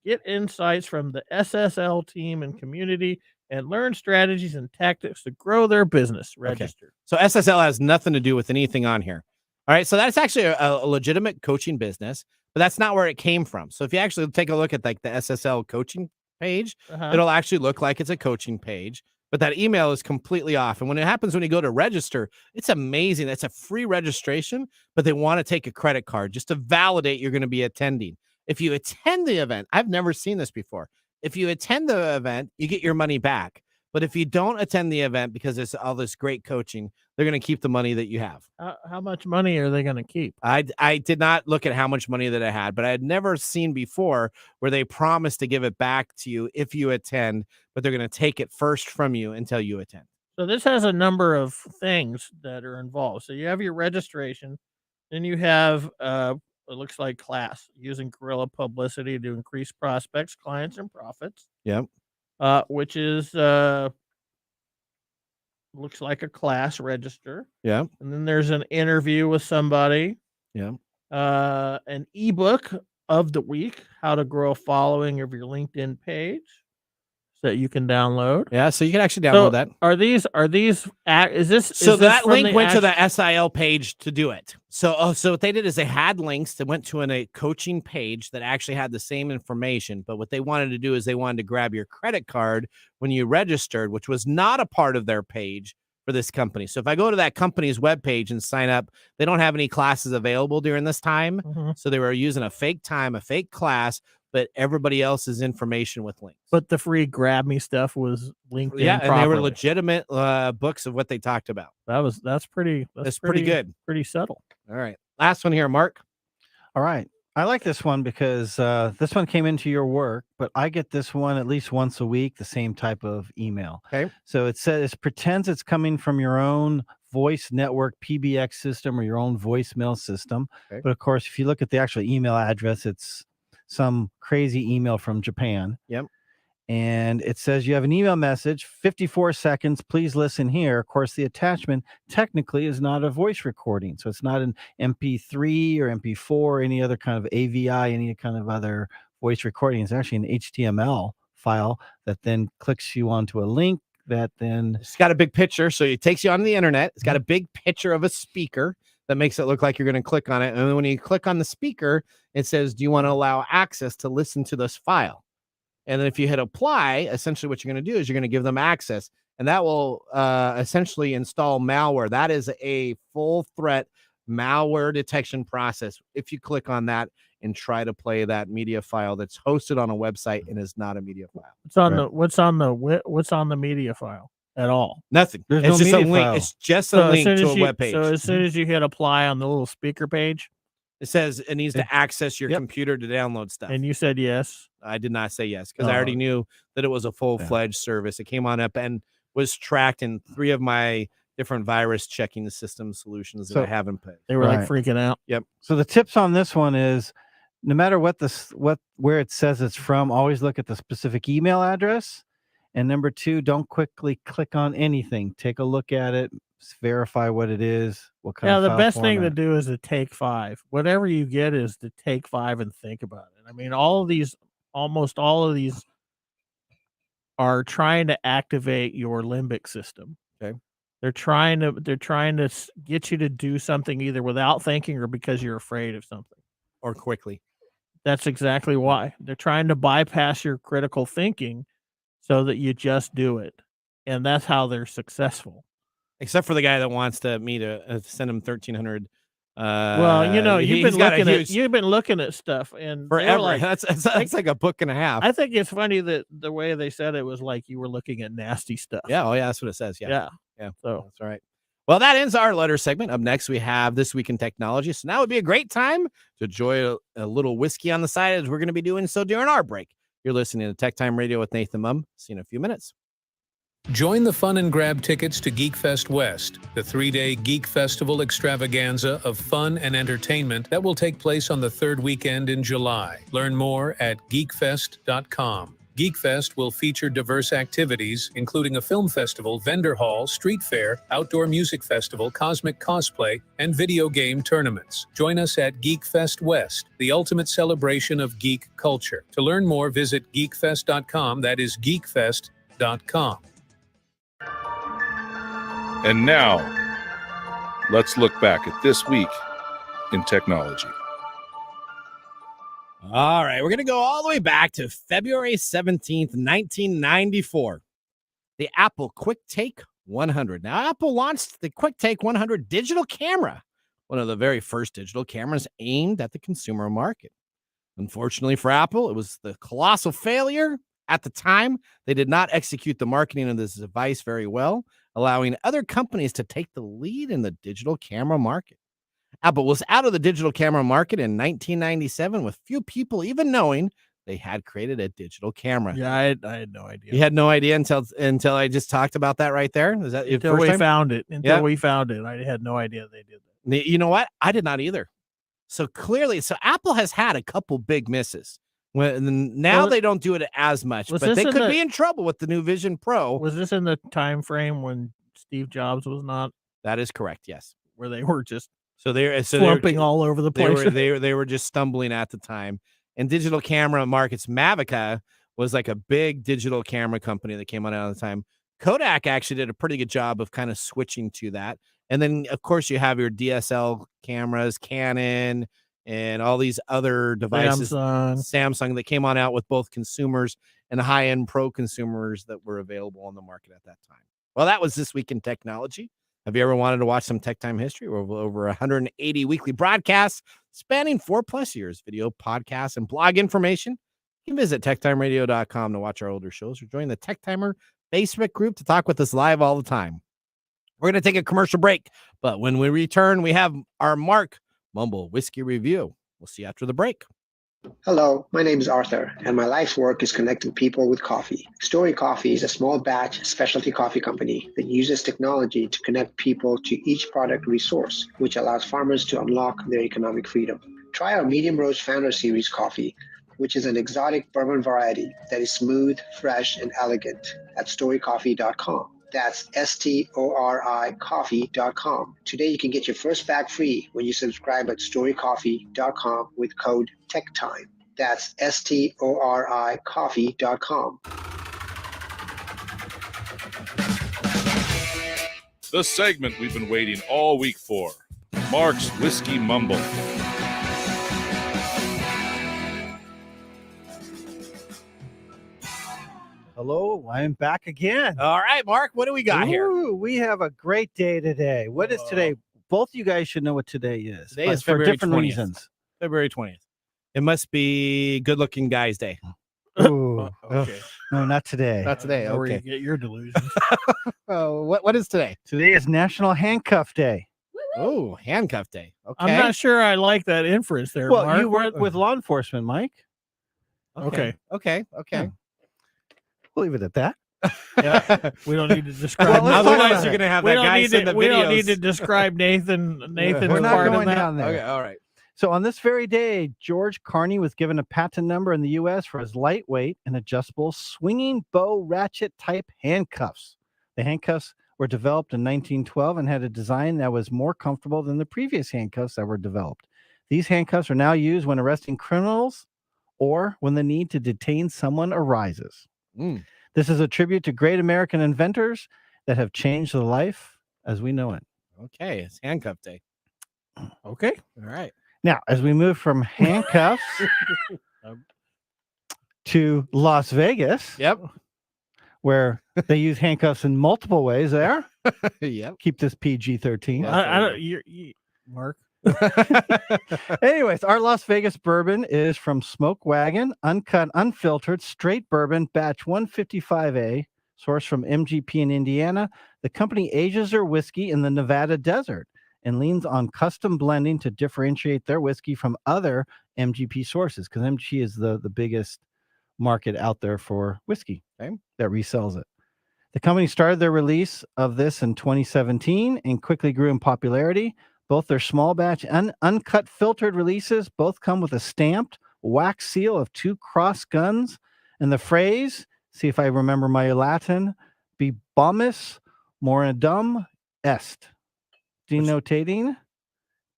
D: get insights from the SSL team and community, and learn strategies and tactics to grow their business. Register.
C: So SSL has nothing to do with anything on here. All right. So that's actually a legitimate coaching business, but that's not where it came from. So if you actually take a look at like the SSL coaching page, it'll actually look like it's a coaching page, but that email is completely off. And when it happens, when you go to register, it's amazing. It's a free registration, but they want to take a credit card just to validate you're going to be attending. If you attend the event, I've never seen this before. If you attend the event, you get your money back. But if you don't attend the event because it's all this great coaching, they're going to keep the money that you have.
D: How much money are they going to keep?
C: I did not look at how much money that I had, but I had never seen before where they promise to give it back to you if you attend, but they're going to take it first from you until you attend.
D: So this has a number of things that are involved. So you have your registration, then you have it looks like class using guerrilla publicity to increase prospects, clients, and profits.
C: Yep.
D: Which is looks like a class register.
C: Yeah.
D: And then there's an interview with somebody.
C: Yeah.
D: An ebook of the week, how to grow a following of your LinkedIn page that you can download.
C: Yeah, so you can actually download that.
D: Is this
C: so
D: is this
C: that
D: from
C: link
D: the
C: went to the SIL page to do it. So what they did is they had links that went to a coaching page that actually had the same information, but what they wanted to do is they wanted to grab your credit card when you registered, which was not a part of their page for this company. So if I go to that company's webpage and sign up, they don't have any classes available during this time. So they were using a fake time, a fake class, but everybody else's information with links.
D: But the free grab me stuff was linked in.
C: Yeah, and they were
D: properly.
C: legitimate books of what they talked about.
D: That's pretty
C: good.
D: Pretty subtle.
C: All right. Last one here, Mark.
I: All right. I like this one because this one came into your work, but I get this one at least once a week, the same type of email.
C: Okay.
I: So it says it pretends it's coming from your own voice network PBX system or your own voicemail system.
C: Okay.
I: But of course, if you look at the actual email address, it's some crazy email from Japan.
C: Yep.
I: And it says you have an email message, 54 seconds. Please listen here. Of course, the attachment technically is not a voice recording. So it's not an MP3 or MP4 or any other kind of AVI, any kind of other voice recording. It's actually an HTML file that then clicks you onto a link that then...
C: It's got a big picture. So it takes you onto the internet. It's got a big picture of a speaker that makes it look like you're going to click on it. And then when you click on the speaker, it says, do you want to allow access to listen to this file? And then if you hit apply, essentially what you're going to do is you're going to give them access, and that will essentially install malware. That is a full threat malware detection process. If you click on that and try to play that media file that's hosted on a website and is not a media file.
D: What's on the media file at all?
C: Nothing.
I: There's
C: It's
I: no
C: just a
I: media
C: link.
I: file.
C: It's just a link to a web page.
D: So as soon as you hit apply on the little speaker page,
C: it says it needs to access your computer to download stuff.
D: and you said yes.
C: I did not say yes because I already knew that it was a full-fledged service. It came on up and was tracked in 3 of my different virus checking the system solutions that I haven't put.
D: They were like freaking out.
C: Yep.
I: So the tips on this one is, no matter where it says it's from, always look at the specific email address. And number 2, don't quickly click on anything. Take a look at it, verify what it is. What kind of
D: the
I: file
D: best thing to
I: format.
D: do is to take 5. Whatever you get is to take 5 and think about it. I mean, almost all of these are trying to activate your limbic system.
C: Okay.
D: They're trying to get you to do something either without thinking or because you're afraid of something.
C: Or quickly.
D: That's exactly why. They're trying to bypass your critical thinking so that you just do it. And that's how they're successful.
C: Except for the guy that wants me to send him 1,300.
D: Well, you've been looking at stuff and
C: forever.
D: Like,
C: that's like a book and a half.
D: I think it's funny that the way they said it was like you were looking at nasty stuff.
C: Yeah. Oh, yeah. That's what it says. Yeah.
D: So
C: that's all right. Well, that ends our letter segment. Up next, we have This Week in Technology. So now would be a great time to enjoy a little whiskey on the side, as we're going to be doing so during our break. You're listening to Tech Time Radio with Nathan Mumm. See you in a few minutes.
E: Join the fun and grab tickets to Geek Fest West, the 3-day Geek Festival extravaganza of fun and entertainment that will take place on the 3rd weekend in July. Learn more at geekfest.com. GeekFest will feature diverse activities, including a film festival, vendor hall, street fair, outdoor music festival, cosmic cosplay, and video game tournaments. Join us at GeekFest West, the ultimate celebration of geek culture. To learn more, visit geekfest.com. That is geekfest.com.
B: And now, let's look back at this week in technology.
C: All right, we're going to go all the way back to February 17th, 1994. The Apple QuickTake 100. Now, Apple launched the QuickTake 100 digital camera, one of the very first digital cameras aimed at the consumer market. Unfortunately for Apple, it was the colossal failure. At the time, they did not execute the marketing of this device very well, allowing other companies to take the lead in the digital camera market. Apple was out of the digital camera market in 1997 with few people even knowing they had created a digital camera.
D: Yeah, I had no idea.
C: You had no idea until I just talked about that right there? Is that
D: until we found it? Until we found it, I had no idea they did that.
C: You know what? I did not either. So clearly, Apple has had a couple big misses. Now they don't do it as much, but they could be in trouble with the new Vision Pro.
D: Was this in the time frame when Steve Jobs was not?
C: That is correct. Yes,
D: where they were just
C: slumping
D: all over the place.
C: They were just stumbling at the time. And digital camera markets, Mavica was like a big digital camera company that came out at the time. Kodak actually did a pretty good job of kind of switching to that. And then, of course, you have your DSL cameras, Canon, and all these other devices, Samsung that came out with both consumers and high-end pro consumers that were available on the market at that time. Well, that was This Week in Technology. Have you ever wanted to watch some tech time history? We're over 180 weekly broadcasts spanning 4+ years, video, podcasts, and blog information. You can visit techtimeradio.com to watch our older shows or join the Tech Timer Facebook group to talk with us live all the time. We're going to take a commercial break, but when we return, we have our Mark Mumble Whiskey Review. We'll see you after the break.
L: Hello, my name is Arthur, and my life's work is connecting people with coffee. Story Coffee is a small batch specialty coffee company that uses technology to connect people to each product resource, which allows farmers to unlock their economic freedom. Try our Medium Roast Founder Series coffee, which is an exotic bourbon variety that is smooth, fresh, and elegant at storycoffee.com. That's STORI coffee.com. Today you can get your first bag free when you subscribe at storycoffee.com with code TechTime. That's STORI coffee.com.
B: The segment we've been waiting all week for. Mark's Whiskey Mumble.
I: Hello, I'm back again.
C: All right, Mark, what do we got here?
I: We have a great day today. What is today? Both of you guys should know what today is.
C: Today is
I: for
C: February
I: different
C: 20th.
I: reasons.
C: February 20th. It must be Good Looking Guys Day.
I: Ooh,
D: okay.
I: No, not today.
C: Not today.
D: Where you
C: Okay.
D: get your delusions.
C: What is today?
I: Today is National Handcuff Day.
C: Oh, Handcuff Day. Okay.
D: I'm not sure I like that inference there,
I: Well,
D: Mark.
I: you work with law enforcement, Mike.
D: Okay.
C: Okay.
I: We'll leave it at that.
D: Yeah, we don't need to describe.
I: Well, let's talk
C: Otherwise,
I: about
C: you're
I: it.
C: gonna have
D: we
C: that
D: don't
C: guy
D: need
C: send
D: to.
C: the
D: We don't need
C: videos.
D: to describe Nathan's
I: We're not
D: part in
I: going
D: that.
I: down there.
C: Okay, all right.
I: So on this very day, George Carney was given a patent number in the U.S. for his lightweight and adjustable swinging bow ratchet type handcuffs. The handcuffs were developed in 1912 and had a design that was more comfortable than the previous handcuffs that were developed. These handcuffs are now used when arresting criminals or when the need to detain someone arises. This is a tribute to great American inventors that have changed the life as we know it.
C: Okay, it's handcuff day.
D: Okay.
C: All right.
I: Now, as we move from handcuffs to Las Vegas,
C: Yep.
I: where they use handcuffs in multiple ways there.
C: Yep.
I: Keep this PG-13.
D: I don't. Mark.
I: Anyways, our Las Vegas bourbon is from Smoke Wagon, uncut, unfiltered, straight bourbon, batch 155A, sourced from MGP in Indiana. The company ages their whiskey in the Nevada desert and leans on custom blending to differentiate their whiskey from other MGP sources, because MGP is the biggest market out there for whiskey, okay, that resells it. The company started their release of this in 2017 and quickly grew in popularity. Both their small batch and uncut filtered releases both come with a stamped wax seal of 2 cross guns and the phrase, see if I remember my Latin, bibomus morandum est, denotating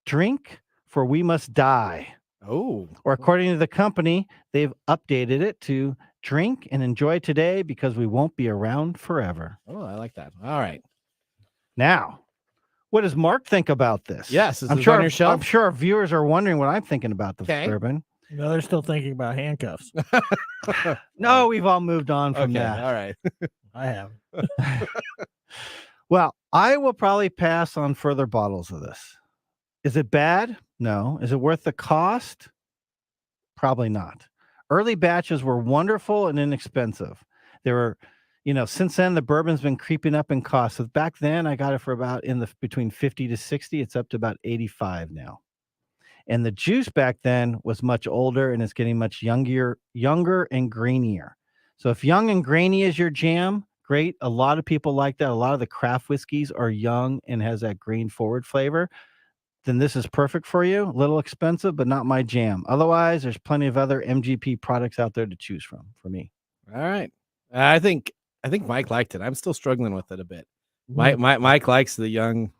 I: drink for we must die.
C: Oh.
I: Or according to the company, they've updated it to drink and enjoy today because we won't be around forever.
C: Oh, I like that. All right.
I: Now, what does Mark think about this?
C: Yes, is
I: I'm
C: this
I: sure
C: on your shelf?
I: I'm sure our viewers are wondering what I'm thinking about the
C: Okay.
I: bourbon.
D: No, they're still thinking about handcuffs.
I: No, we've all moved on from
C: Okay.
I: that.
C: All right.
D: I have.
I: Well, I will probably pass on further bottles of this. Is it bad? No. Is it worth the cost? Probably not. Early batches were wonderful and inexpensive. They were, since then the bourbon's been creeping up in cost. So back then I got it for about between 50 to 60. It's up to about 85 now. And the juice back then was much older and it's getting much younger and grainier. So if young and grainy is your jam, great. A lot of people like that. A lot of the craft whiskeys are young and has that grain forward flavor. Then this is perfect for you. A little expensive, but not my jam. Otherwise, there's plenty of other MGP products out there to choose from for me.
C: All right. I think Mike liked it. I'm still struggling with it a bit. Mike likes the young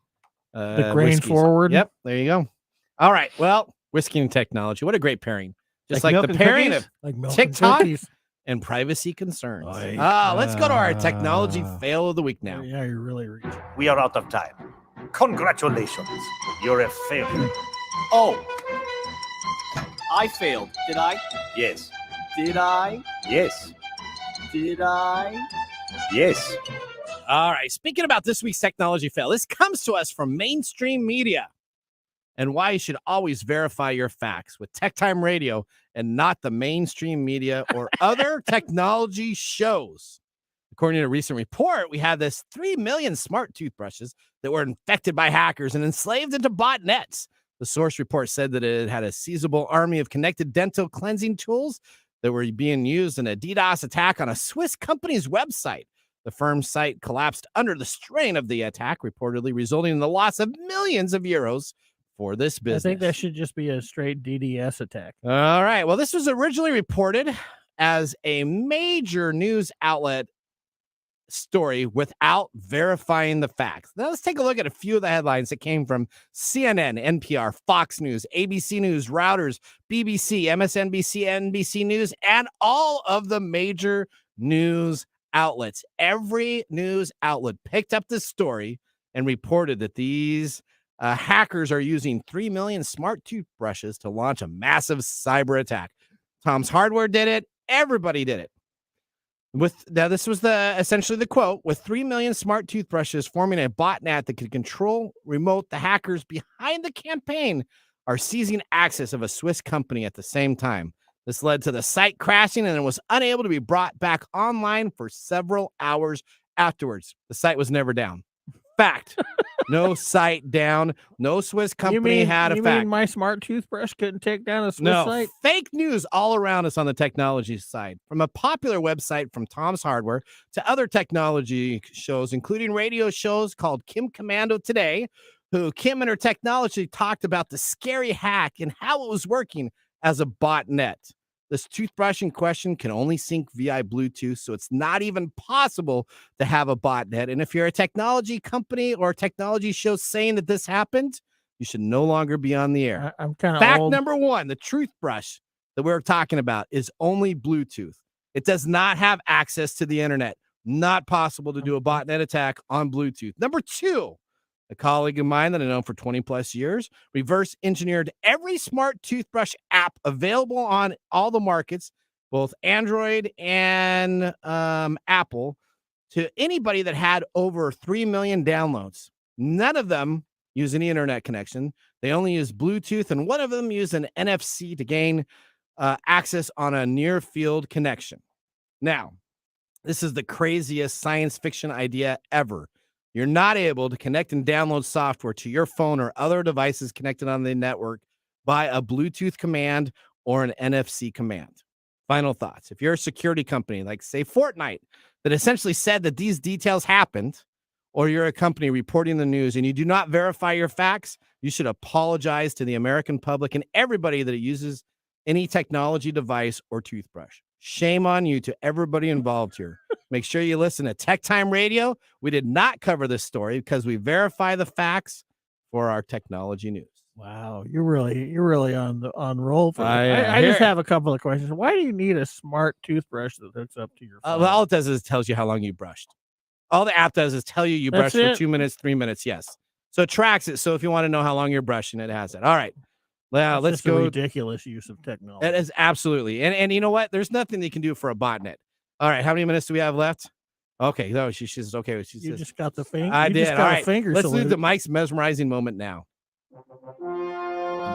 D: The grain
C: whiskeys.
D: forward.
C: Yep, there you go. All right. Well, whiskey and technology. What a great pairing. Just like
I: milk
C: the
I: and
C: pairing
I: cookies?
C: of
D: Like milk and
C: TikTok
D: cookies.
C: and privacy concerns.
D: Right.
C: Let's go to our technology fail of the week now.
D: Yeah, you're really reaching.
M: We are out of time. Congratulations. You're a failure. Oh. I failed, did I? Yes. Did I? Yes. Did I? Yes.
C: All right. Speaking about this week's technology fail, this comes to us from mainstream media and why you should always verify your facts with TechTime Radio and not the mainstream media or other technology shows. According to a recent report, we had this 3 million smart toothbrushes that were infected by hackers and enslaved into botnets. The source report said that it had a seizable army of connected dental cleansing tools that were being used in a DDoS attack on a Swiss company's website. The firm's site collapsed under the strain of the attack, reportedly resulting in the loss of millions of euros for this business.
D: I think that should just be a straight DDoS attack.
C: All right. Well, this was originally reported as a major news outlet story without verifying the facts. Now let's take a look at a few of the headlines that came from CNN, NPR, Fox News, ABC News, Reuters, BBC, MSNBC, NBC News, and all of the major news outlets. Every news outlet picked up this story and reported that these hackers are using 3 million smart toothbrushes to launch a massive cyber attack. Tom's Hardware did it. Everybody did it. This was essentially the quote, with 3 million smart toothbrushes forming a botnet that could control remote, the hackers behind the campaign are seizing access of a Swiss company at the same time. This led to the site crashing and it was unable to be brought back online for several hours afterwards. The site was never down. Fact. No site down. No Swiss company had a
D: you
C: fact.
D: mean my smart toothbrush couldn't take down a Swiss
C: No,
D: site?
C: fake news all around us on the technology side. From a popular website from Tom's Hardware to other technology shows, including radio shows called Kim Commando Today, who Kim and her technology talked about the scary hack and how it was working as a botnet. This toothbrush in question can only sync via Bluetooth, so it's not even possible to have a botnet. And if you're a technology company or a technology show saying that this happened, you should no longer be on the air.
D: I'm kind of
C: Fact
D: old.
C: number one, the toothbrush that we're talking about is only Bluetooth. It does not have access to the internet. Not possible to do a botnet attack on Bluetooth. Number two, a colleague of mine that I know for 20 plus years reverse engineered every smart toothbrush app available on all the markets, both Android and Apple, to anybody that had over 3 million downloads. None of them use any internet connection. They only use Bluetooth, and one of them used an NFC to gain access on a near field connection. Now, this is the craziest science fiction idea ever. You're not able to connect and download software to your phone or other devices connected on the network by a Bluetooth command or an NFC command. Final thoughts. If you're a security company like, say, Fortnite, that essentially said that these details happened, or you're a company reporting the news and you do not verify your facts, you should apologize to the American public and everybody that uses any technology device or toothbrush. Shame on you to everybody involved here. Make sure you listen to TechTime Radio. We did not cover this story because we verify the facts for our technology news.
D: Wow, you're really on roll for
C: I
D: I just have a couple of questions. Why do you need a smart toothbrush that hooks up to your phone?
C: Well, all it does is tells you how long you brushed. All the app does is tell you
D: That's
C: brushed for
D: it?
C: 2 minutes, 3 minutes. Yes. So it tracks it. So if you want to know how long you're brushing, it has it. All right. Well,
D: That's
C: let's
D: just a
C: go.
D: ridiculous use of technology.
C: That is absolutely. And you know what? There's nothing they can do for a botnet. All right. How many minutes do we have left? Okay. No, she's okay. She
D: You
C: says,
D: just got the finger.
C: I
D: you
C: did.
D: Just got
C: All
D: a
C: right.
D: finger
C: Let's
D: salute.
C: do the Mike's mesmerizing moment now.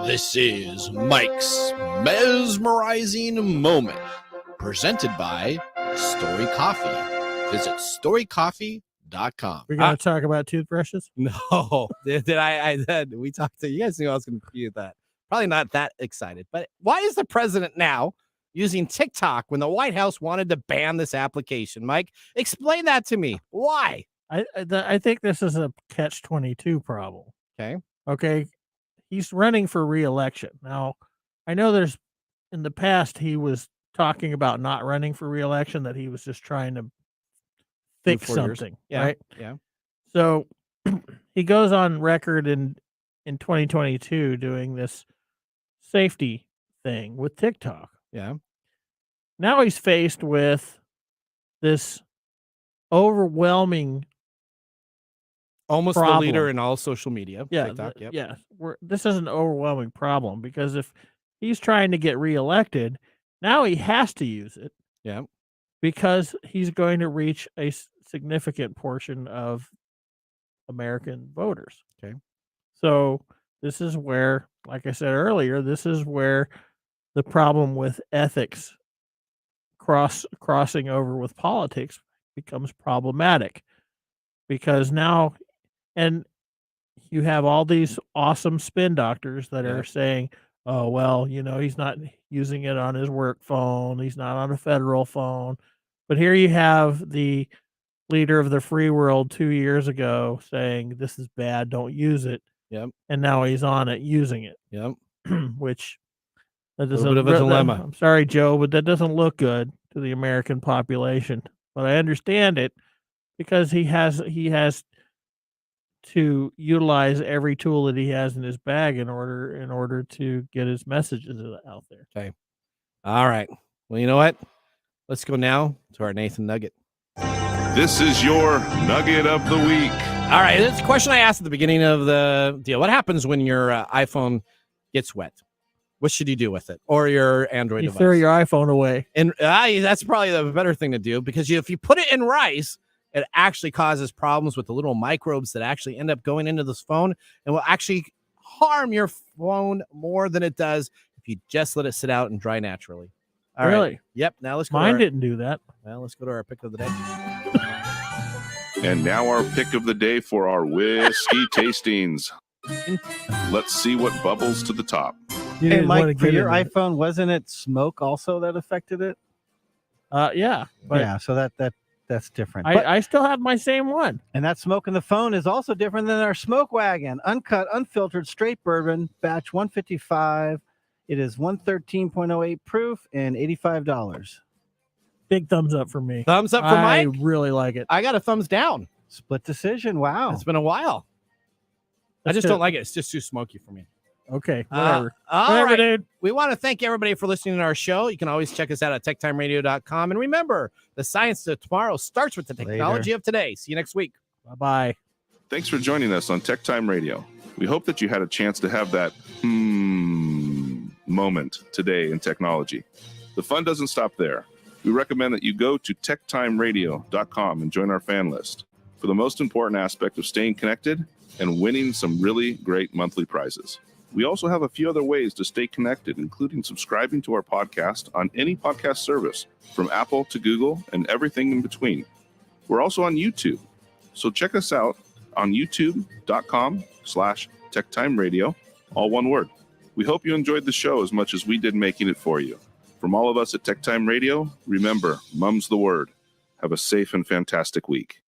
N: This is Mike's mesmerizing moment, presented by Story Coffee. Visit storycoffee.com.
D: We're going to talk about toothbrushes?
C: No. Did we talked to you guys knew I was going to do that. Probably not that excited. But why is the president now using TikTok when the White House wanted to ban this application? Mike, explain that to me. Why?
D: I think this is a catch-22 problem.
C: Okay.
D: He's running for re-election. Now, I know there's in the past he was talking about not running for re-election, that he was just trying to fix
C: 4 years.
D: something,
C: Yeah.
D: right?
C: Yeah.
D: So he goes on record in 2022 doing this safety thing with TikTok.
C: Yeah.
D: Now he's faced with this overwhelming
C: Almost
D: problem.
C: the leader in all social media.
D: Yeah,
C: TikTok. Yep.
D: yeah. This is an overwhelming problem because if he's trying to get reelected, now he has to use it.
C: Yeah.
D: Because he's going to reach a significant portion of American voters.
C: Okay.
D: So this is where, like I said earlier, this is where the problem with ethics crossing over with politics becomes problematic, because now, and you have all these awesome spin doctors that are saying, oh, well, he's not using it on his work phone. He's not on a federal phone. But here you have the leader of the free world 2 years ago saying, this is bad, don't use it.
C: Yep.
D: And now he's on it using it.
C: Yep.
D: Which that
C: A little bit of a dilemma.
D: I'm sorry, Joe, but that doesn't look good to the American population. But I understand it because he has to utilize every tool that he has in his bag in order to get his messages out there.
C: Okay. All right. Well, you know what? Let's go now to our Nathan Nugget.
B: This is your Nugget of the Week.
C: All right. It's a question I asked at the beginning of the deal. What happens when your iPhone gets wet? What should you do with it? Or your Android device?
D: Throw your iPhone away.
C: And that's probably the better thing to do, because if you put it in rice, it actually causes problems with the little microbes that actually end up going into this phone and will actually harm your phone more than it does if you just let it sit out and dry naturally. All
D: Really?
C: right. Yep. Now let's go.
D: Mine didn't do that.
C: Well, let's go to our pick of the day.
B: And now our pick of the day for our whiskey tastings. Let's see what bubbles to the top.
D: You
I: Hey,
D: didn't wanna
I: Mike, for
D: get
I: your
D: into it.
I: iPhone, wasn't it smoke also that affected it?
D: Yeah, but
I: Yeah, so that's different. But-
D: I still have my same one.
I: And that smoke in the phone is also different than our Smoke Wagon. Uncut, unfiltered, straight bourbon, batch 155. It is 113.08 proof and $85.
D: Big thumbs up for me.
C: Thumbs up for
D: I
C: Mike.
D: really like it.
C: I got a thumbs down.
I: Split decision. Wow.
C: It's been a while. I
D: That's
C: just
D: good.
C: don't like it. It's just too smoky for me.
D: Okay, whatever.
C: All
D: Whatever,
C: right.
D: dude.
C: We want to thank everybody for listening to our show. You can always check us out at techtimeradio.com. And remember, the science of tomorrow starts with the technology of today. See you next week.
D: Bye-bye.
B: Thanks for joining us on Tech Time Radio. We hope that you had a chance to have that moment today in technology. The fun doesn't stop there. We recommend that you go to techtimeradio.com and join our fan list for the most important aspect of staying connected and winning some really great monthly prizes. We also have a few other ways to stay connected, including subscribing to our podcast on any podcast service, from Apple to Google and everything in between. We're also on YouTube, so check us out on youtube.com/techtimeradio, all one word. We hope you enjoyed the show as much as we did making it for you. From all of us at Tech Time Radio, remember, mum's the word. Have a safe and fantastic week.